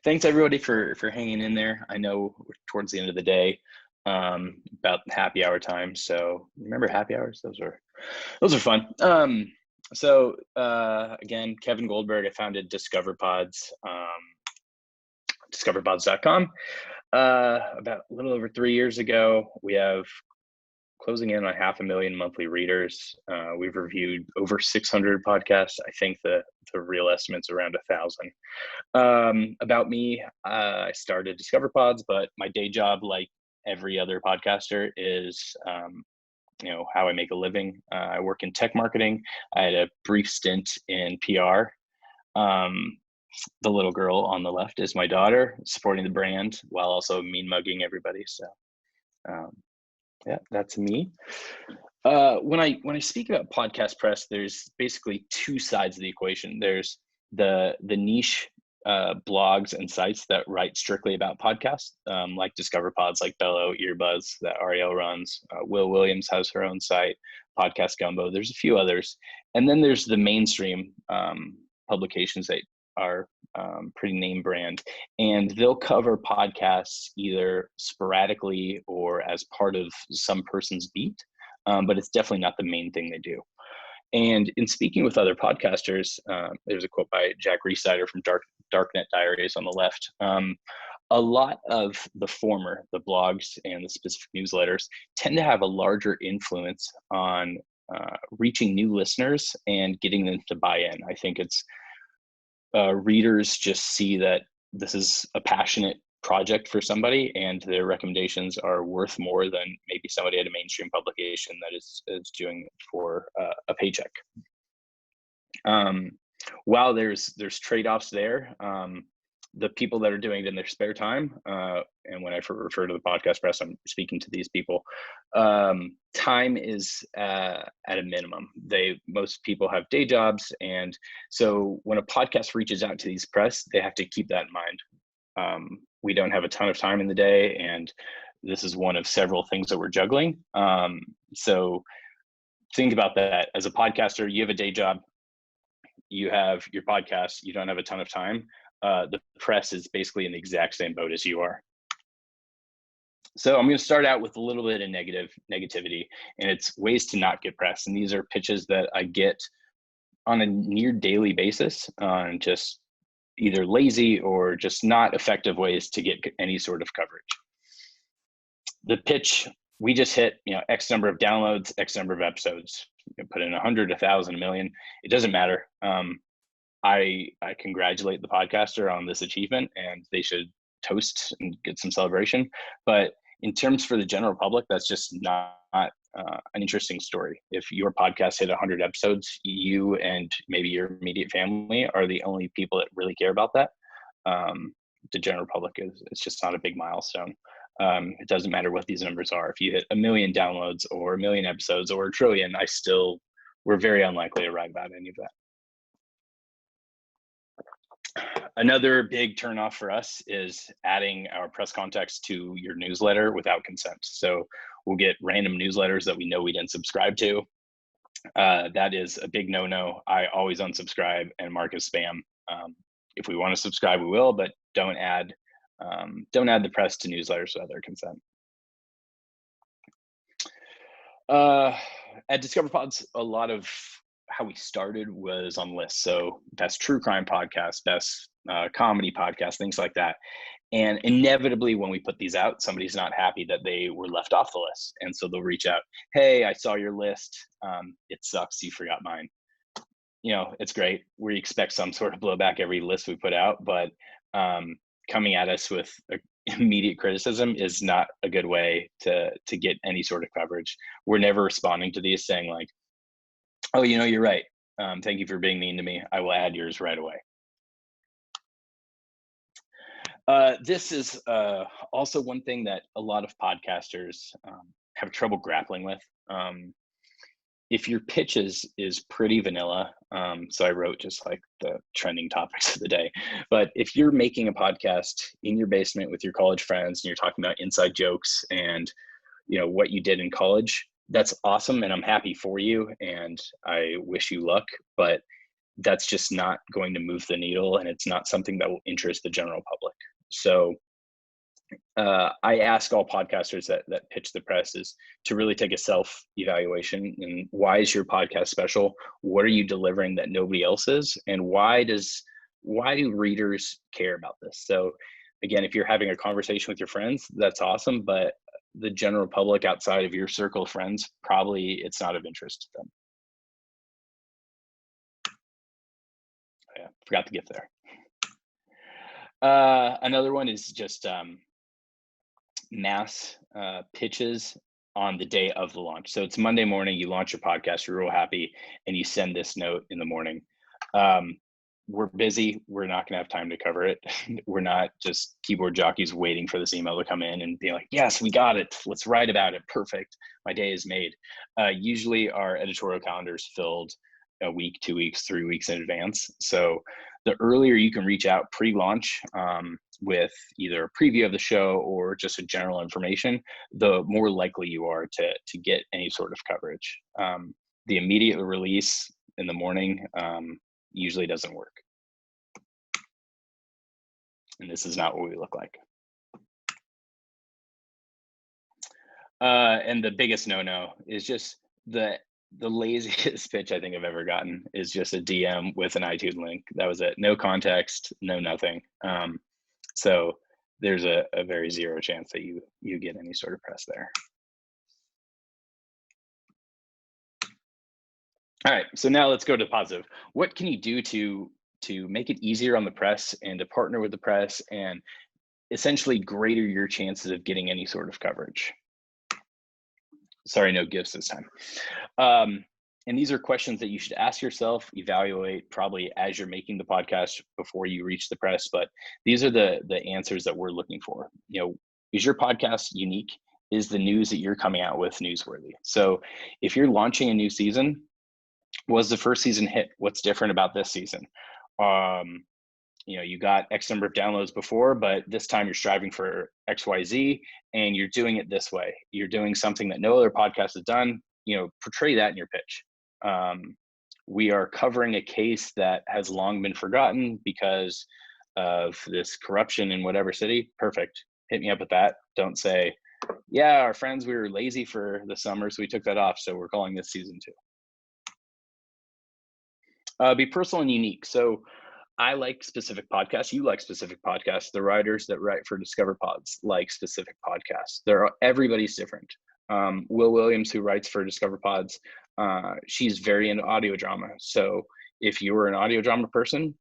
Thanks everybody for hanging in there. I know we're towards the end of the day, about happy hour time. So remember happy hours? Those are fun. Again, Kevin Goldberg. I founded DiscoverPods, discoverpods.com, about a little over 3 years ago. We have closing in on 500,000 monthly readers. We've reviewed over 600 podcasts. I think the real estimate's around 1,000. About me, I started DiscoverPods, but my day job, like every other podcaster, is how I make a living. I work in tech marketing. I had a brief stint in PR. The little girl on the left is my daughter, supporting the brand while also mean mugging everybody. So yeah, that's me. When I speak about podcast press, there's basically two sides of the equation. There's the niche blogs and sites that write strictly about podcasts, like DiscoverPods, like Bello, Earbuzz that Ariel runs. Will Williams has her own site, Podcast Gumbo. There's a few others. And then there's the mainstream publications that are pretty name brand, and they'll cover podcasts either sporadically or as part of some person's beat, but it's definitely not the main thing they do. And in speaking with other podcasters, there's a quote by Jack Rhysider from Darknet Diaries on the left. A lot of the former, the blogs and the specific newsletters, tend to have a larger influence on reaching new listeners and getting them to buy in. I think it's readers just see that this is a passionate project for somebody, and their recommendations are worth more than maybe somebody at a mainstream publication that is doing it for a paycheck. While there's trade-offs there, the people that are doing it in their spare time, and when I refer to the podcast press, I'm speaking to these people, time is at a minimum. Most people have day jobs, and so when a podcast reaches out to these press, they have to keep that in mind. We don't have a ton of time in the day, and this is one of several things that we're juggling. So think about that. As a podcaster, you have a day job, you have your podcast, you don't have a ton of time. The press is basically in the exact same boat as you are. So I'm going to start out with a little bit of negativity, and it's ways to not get press. And these are pitches that I get on a near daily basis on just either lazy or just not effective ways to get any sort of coverage. The pitch, we just hit, X number of downloads, X number of episodes. You can put in 100, 1,000, 1,000,000. It doesn't matter. I congratulate the podcaster on this achievement, and they should toast and get some celebration. But in terms for the general public, that's just not an interesting story. If your podcast hit 100 episodes, you and maybe your immediate family are the only people that really care about that. The general public it's just not a big milestone. It doesn't matter what these numbers are. If you hit 1 million downloads or 1 million episodes or 1 trillion, we're very unlikely to write about any of that. Another big turnoff for us is adding our press context to your newsletter without consent. So we'll get random newsletters that we know we didn't subscribe to. That is a big no-no. I always unsubscribe and mark as spam. If we want to subscribe, we will, but don't add the press to newsletters without their consent. At DiscoverPods, a lot of how we started was on lists. So best true crime podcast, best comedy podcast, things like that. And inevitably when we put these out, somebody's not happy that they were left off the list. And so they'll reach out, hey, I saw your list. It sucks, you forgot mine. It's great. We expect some sort of blowback every list we put out, but coming at us with immediate criticism is not a good way to get any sort of coverage. We're never responding to these saying like, oh, you're right. Thank you for being mean to me. I will add yours right away. This is also one thing that a lot of podcasters have trouble grappling with. If your pitch is pretty vanilla, so I wrote just like the trending topics of the day, but if you're making a podcast in your basement with your college friends and you're talking about inside jokes and what you did in college, that's awesome, and I'm happy for you, and I wish you luck. But that's just not going to move the needle, and it's not something that will interest the general public. So I ask all podcasters that pitch the press is to really take a self evaluation, and why is your podcast special? What are you delivering that nobody else is? And why do readers care about this? So again, if you're having a conversation with your friends, that's awesome, but the general public outside of your circle of friends, probably it's not of interest to them. Yeah, forgot the gift there. Another one is just mass pitches on the day of the launch. So it's Monday morning, you launch your podcast, you're real happy, and you send this note in the morning. We're busy. We're not going to have time to cover it. We're not just keyboard jockeys waiting for this email to come in and be like, yes, we got it. Let's write about it. Perfect. My day is made. Usually our editorial calendar is filled a week, 2 weeks, 3 weeks in advance. So the earlier you can reach out pre-launch with either a preview of the show or just a general information, the more likely you are to get any sort of coverage. The immediate release in the morning usually doesn't work. And this is not what we look like. And the biggest no-no is just the laziest pitch I think I've ever gotten is just a DM with an iTunes link. That was it. No context, no nothing. So there's a very zero chance that you get any sort of press there. All right, so now let's go to the positive. What can you do to make it easier on the press and to partner with the press and essentially greater your chances of getting any sort of coverage? Sorry, no gifts this time. And these are questions that you should ask yourself, evaluate probably as you're making the podcast before you reach the press. But these are the answers that we're looking for. You know, is your podcast unique? Is the news that you're coming out with newsworthy? So if you're launching a new season, was the first season hit? What's different about this season? You know, you got X number of downloads before, but this time you're striving for XYZ and you're doing it this way. You're doing something that no other podcast has done. You know, portray that in your pitch. We are covering a case that has long been forgotten because of this corruption in whatever city. Perfect. Hit me up with that. Don't say, yeah, our friends, we were lazy for the summer, so we took that off. So we're calling this season 2. Be personal and unique. So I like specific podcasts. You like specific podcasts. The writers that write for Discover Pods like specific podcasts. Everybody's different. Will Williams, who writes for Discover Pods, she's very into audio drama. So if you were an audio drama person,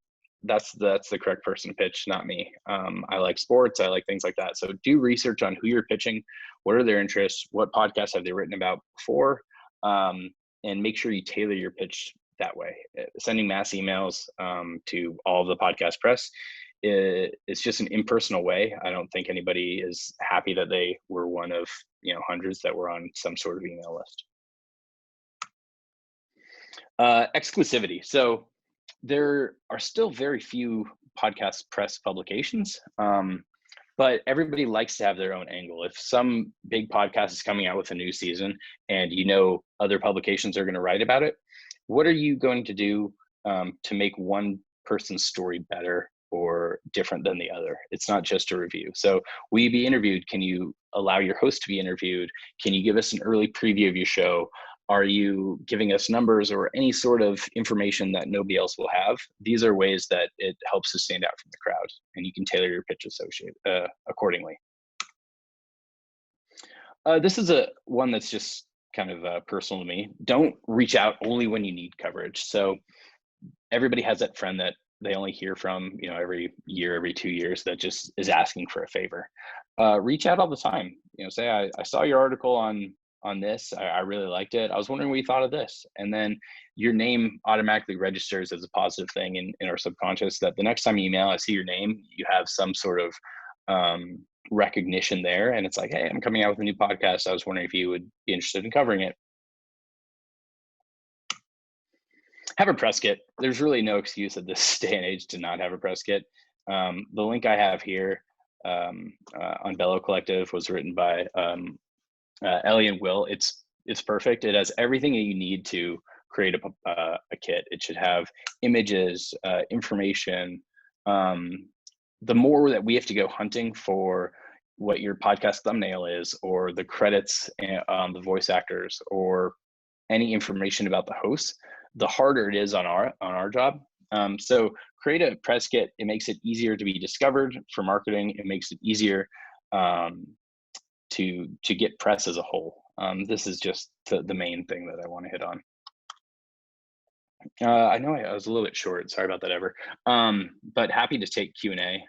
that's the correct person to pitch, not me. I like sports. I like things like that. So do research on who you're pitching. What are their interests? What podcasts have they written about before? And make sure you tailor your pitch that way. Sending mass emails to all of the podcast press, it's just an impersonal way. I don't think anybody is happy that they were one of hundreds that were on some sort of email list. Exclusivity. So there are still very few podcast press publications, but everybody likes to have their own angle. If some big podcast is coming out with a new season and other publications are going to write about it, what are you going to do to make one person's story better or different than the other? It's not just a review. So will you be interviewed? Can you allow your host to be interviewed? Can you give us an early preview of your show? Are you giving us numbers or any sort of information that nobody else will have? These are ways that it helps to stand out from the crowd, and you can tailor your pitch accordingly. This is one that's just kind of personal to me. Don't reach out only when you need coverage. So everybody has that friend that they only hear from, every year, every 2 years, that just is asking for a favor. Reach out all the time. Say, I saw your article on this. I really liked it. I was wondering what you thought of this. And then your name automatically registers as a positive thing in our subconscious, that the next time you email, I see your name, you have some sort of recognition there. And it's like, hey, I'm coming out with a new podcast. I was wondering if you would be interested in covering it. Have a press kit. There's really no excuse at this day and age to not have a press kit. The link I have here on Bello Collective was written by Ellie and Will. It's perfect. It has everything that you need to create a kit. It should have images, information. The more that we have to go hunting for what your podcast thumbnail is, or the credits, the voice actors, or any information about the host, the harder it is on our job. So create a press kit. It makes it easier to be discovered for marketing. It makes it easier to get press as a whole. This is just the main thing that I want to hit on. I know I was a little bit short. Sorry about that, Ever. But happy to take Q&A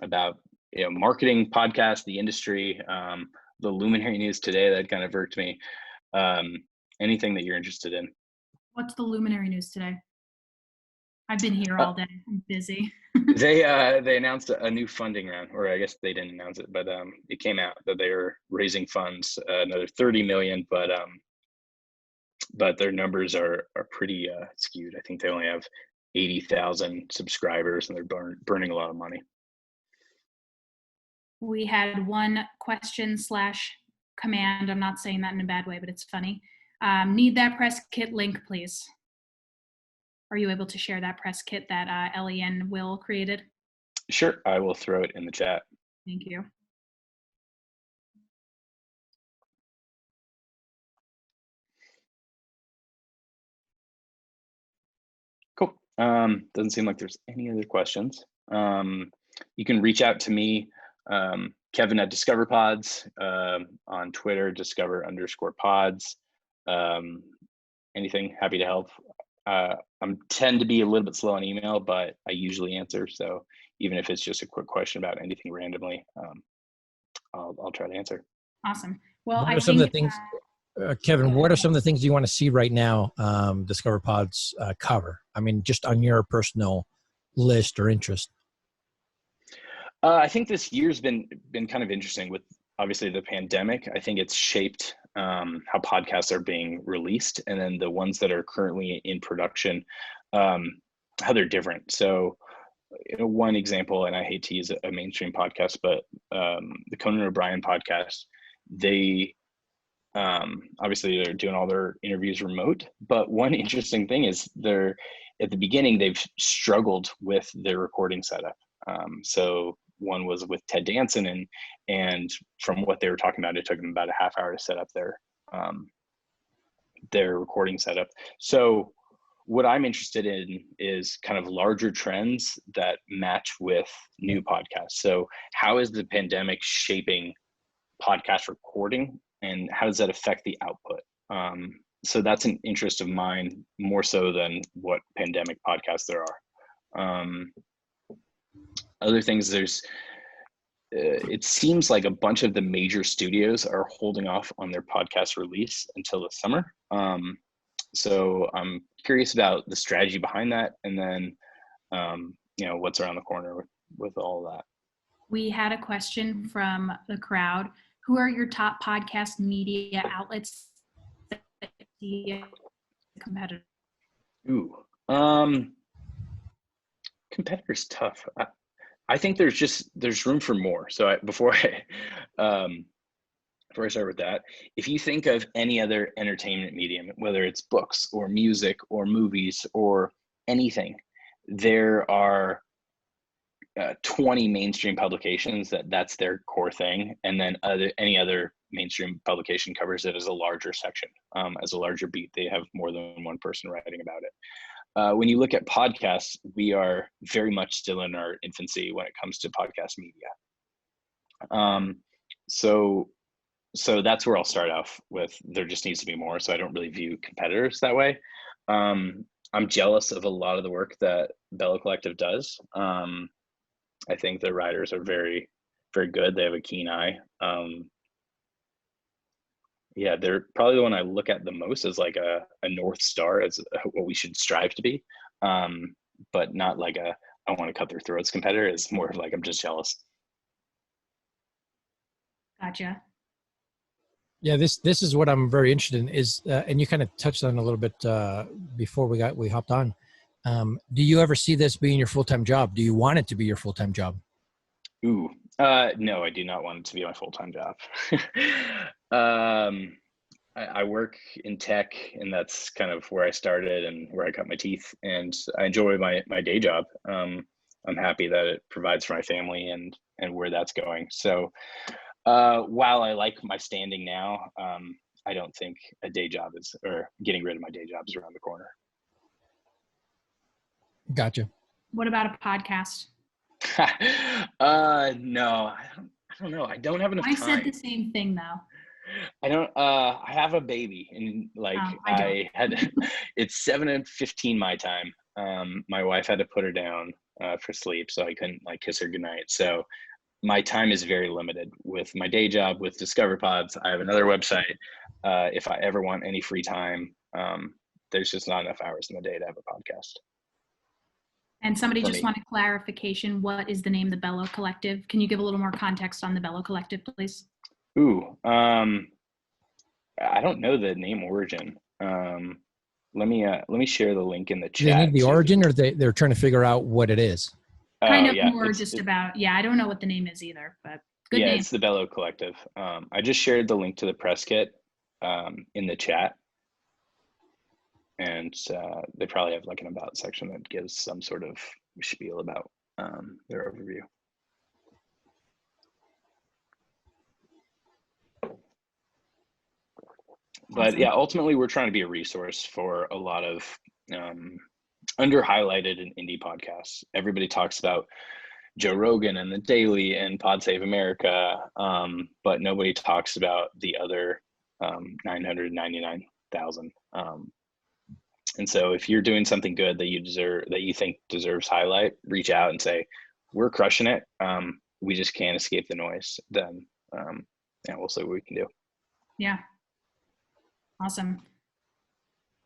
about marketing, podcast, the industry, the luminary news today that kind of irked me. Anything that you're interested in. What's the luminary news today? I've been here all day. I'm busy. They announced a new funding round, or I guess they didn't announce it, but it came out that they were raising funds, another 30 million, but their numbers are pretty skewed. I think they only have 80,000 subscribers, and they're burning a lot of money. We had one question/command. I'm not saying that in a bad way, but it's funny. Need that press kit link, please. Are you able to share that press kit that Ellie and Will created? Sure, I will throw it in the chat. Thank you. Cool. Doesn't seem like there's any other questions. You can reach out to me, Kevin at DiscoverPods, on Twitter, Discover_pods. Anything, happy to help. I tend to be a little bit slow on email, but I usually answer. So even if it's just a quick question about anything randomly, I'll try to answer. Awesome. Well, what are some of the things, Kevin, what are some of the things you want to see right now DiscoverPods cover? I mean, just on your personal list or interest. I think this year's been kind of interesting with obviously the pandemic. I think it's shaped how podcasts are being released, and then the ones that are currently in production, how they're different. So one example, and I hate to use a mainstream podcast, but the Conan O'Brien podcast, they obviously they're doing all their interviews remote, but one interesting thing is at the beginning, they've struggled with their recording setup. So one was with Ted Danson, and from what they were talking about, it took them about a half hour to set up their recording setup. So what I'm interested in is kind of larger trends that match with new podcasts. So how is the pandemic shaping podcast recording, and how does that affect the output? So that's an interest of mine, more so than what pandemic podcasts there are. Other things, it seems like a bunch of the major studios are holding off on their podcast release until the summer. So I'm curious about the strategy behind that, and then what's around the corner with all of that. We had a question from the crowd. Who are your top podcast media outlets that the competitor? Ooh, competitor's tough. I think there's room for more. So before I start with that, if you think of any other entertainment medium, whether it's books or music or movies or anything, there are 20 mainstream publications that's their core thing, and then any other mainstream publication covers it as a larger section, as a larger beat. They have more than one person writing about it. When you look at podcasts, we are very much still in our infancy when it comes to podcast media. So that's where I'll start off with. There just needs to be more. So I don't really view competitors that way. I'm jealous of a lot of the work that Bello Collective does. I think the writers are very, very good. They have a keen eye. Yeah, they're probably the one I look at the most as like a North Star, as what we should strive to be, but not like I want to cut their throats competitor. It's more of like, I'm just jealous. Gotcha. Yeah, this is what I'm very interested in is, and you kind of touched on a little bit before we hopped on. Do you ever see this being your full-time job? Do you want it to be your full-time job? Ooh, no, I do not want it to be my full-time job. I work in tech, and that's kind of where I started and where I cut my teeth. And I enjoy my day job. I'm happy that it provides for my family and where that's going. So while I like my standing now, I don't think a day job is, or getting rid of my day job is around the corner. Gotcha. What about a podcast? No, I don't know. I don't have enough I time. said the same thing though. I don't, I have a baby, and like I don't. I had, it's 7:15 my time. My wife had to put her down for sleep, so I couldn't like kiss her goodnight. So my time is very limited with my day job with Discover Pods. I have another website. If I ever want any free time, there's just not enough hours in the day to have a podcast. And somebody For just me. wanted clarification. What is the name of the Bello Collective? Can you give a little more context on the Bello Collective, please? Ooh, I don't know the name origin. Let me share the link in the Do they chat. need the too. origin, or they're trying to figure out what it is? Kind Oh of yeah, more just about, yeah, I don't know what the name is either, but good yeah, name. it's the Bello Collective. I just shared the link to the press kit in the chat, and they probably have like an about section that gives some sort of spiel about their overview. But Awesome. yeah, ultimately we're trying to be a resource for a lot of under highlighted and indie podcasts. Everybody talks about Joe Rogan and the Daily and Pod Save America, but nobody talks about the other 999,000. And so if you're doing something good that you deserve, that you think deserves highlight, reach out and say, we're crushing it. We just can't escape the noise. Then yeah, we'll see what we can do. Yeah. Awesome.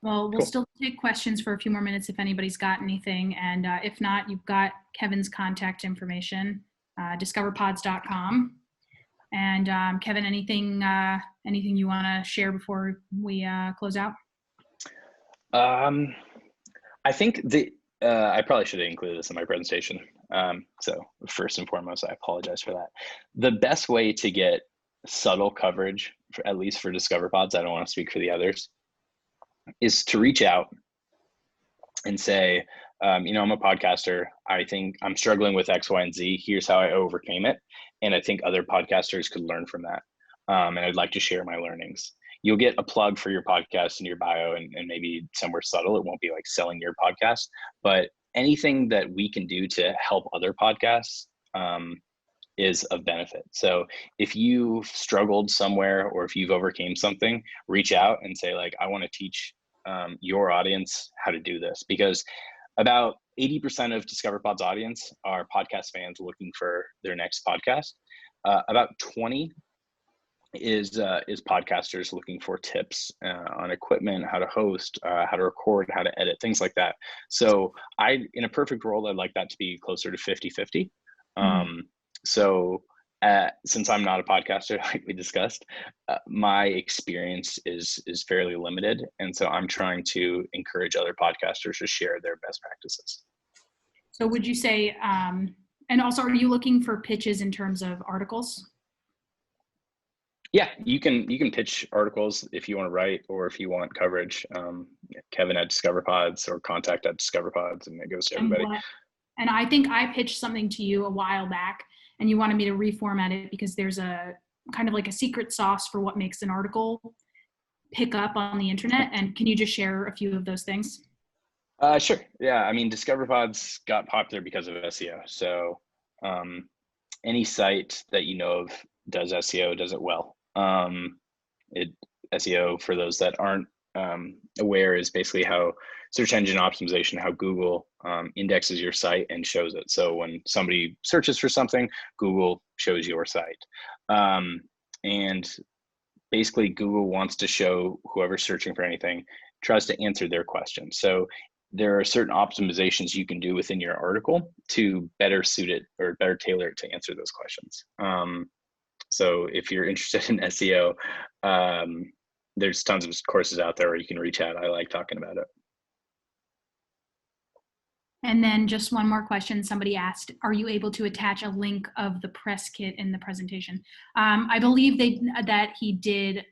Well, we'll Cool. still take questions for a few more minutes if anybody's got anything. And if not, you've got Kevin's contact information, discoverpods.com. And Kevin, anything you want to share before we close out? I think I probably should have included this in my presentation. So first and foremost, I apologize for that. The best way to get subtle coverage, at least for Discover Pods, I don't want to speak for the others, is to reach out and say, I'm a podcaster. I think I'm struggling with X, Y, and Z. Here's how I overcame it. And I think other podcasters could learn from that. And I'd like to share my learnings. You'll get a plug for your podcast in your bio and maybe somewhere subtle. It won't be like selling your podcast, but anything that we can do to help other podcasts is of benefit. So if you've struggled somewhere or if you've overcame something, reach out and say like, I want to teach your audience how to do this, because about 80% of Discover Pod's audience are podcast fans looking for their next podcast. About 20 is podcasters looking for tips on equipment, how to host, how to record, how to edit, things like that. So in a perfect world, I'd like that to be closer to 50-50. So since I'm not a podcaster, like we discussed, my experience is fairly limited. And so I'm trying to encourage other podcasters to share their best practices. So would you say, and also, are you looking for pitches in terms of articles? Yeah, you can pitch articles if you want to write, or if you want coverage, Kevin at Discover Pods or contact at Discover Pods, and it goes to everybody. And I think I pitched something to you a while back, and you wanted me to reformat it because there's a kind of like a secret sauce for what makes an article pick up on the internet. And can you just share a few of those things? Sure. Yeah. I mean, Discover Pods got popular because of SEO. So any site that you know of does SEO, does it well. SEO, for those that aren't aware, is basically how search engine optimization, how Google indexes your site and shows it. So when somebody searches for something, Google shows your site. And basically Google wants to show whoever's searching for anything, tries to answer their question. So there are certain optimizations you can do within your article to better suit it or better tailor it to answer those questions. So if you're interested in SEO, there's tons of courses out there where you can reach out. I like talking about it. And then just one more question. Somebody asked, are you able to attach a link of the press kit in the presentation? I believe that he did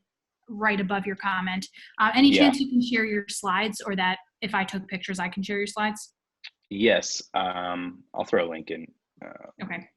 right above your comment. Any Yeah. chance you can share your slides, or that if I took pictures, I can share your slides? Yes. I'll throw a link in. Okay.